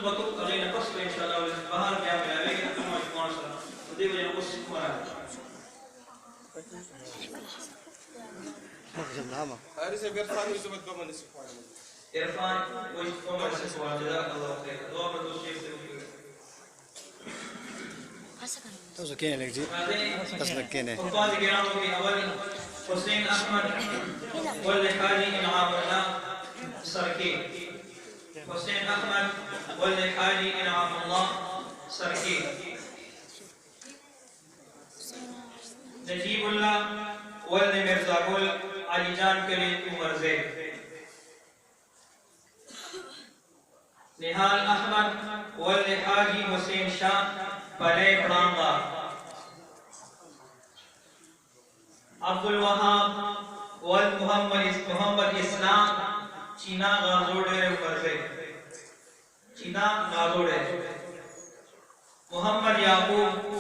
وقت علينا قصر ان شاء الله والبهار بيعمل عليه ثم مواصله ودي وجه نقص مرات هذه بيرفع يزبط بمن السبحان إرفان وجهكم السبحان جزاك الله خير دعاء من الشيخ توزو كينه لك جي تصلك كينه وقال الكرام في أول حسين أحمد والحاجي إنعام الله سركي حسين أحمد والحاجي إنعام الله سركي نجيب الله والمرزا قول علي جان كريم عمر زيد نهال أحمد والحاجي حسين شاه بلے برانگا عبد الوهاب والمحمد اسلام چینا غازوڑے فرزے چینا غازوڑے محمد یعقوب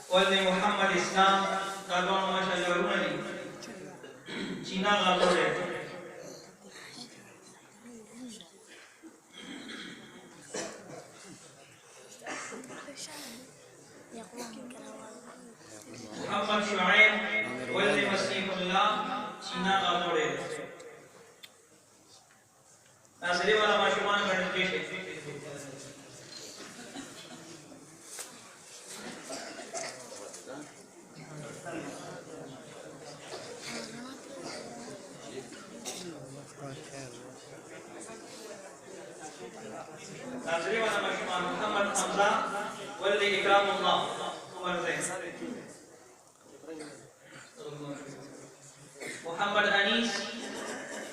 والمحمد اسلام قادوان ما شاء الله رونی چینا غازوڑے محمد شعيب ولد مسيح الله چینا غازوڑے ناصری والا ماشومان گھنٹے ناصری والا ماشومان محمد حمزہ ولد اکرام اللہ عمر زین محمد انیس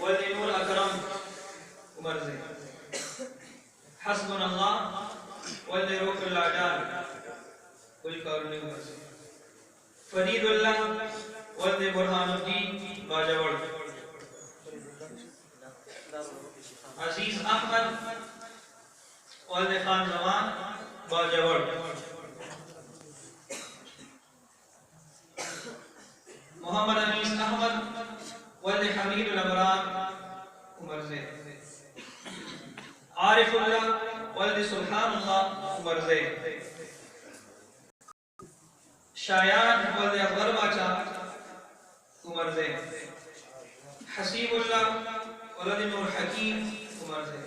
ولد نور اکرم عمر زين حسبنا الله ولد روح العدال والكاروني عمر زين فريد الله ولد برهان الدين باجوڑ عزیز احمد ولد خان زمان باجوڑ محمد انیس احمد ولد حمید الابرار عمر زين عارف الله ولد سبحان الله عمر زين شایان ولد اکبر باچا عمر زين حسیب الله ولد نور حکیم عمر زين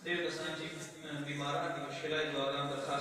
دیر کسان چی بیماران کی مشکلات دعا درخواست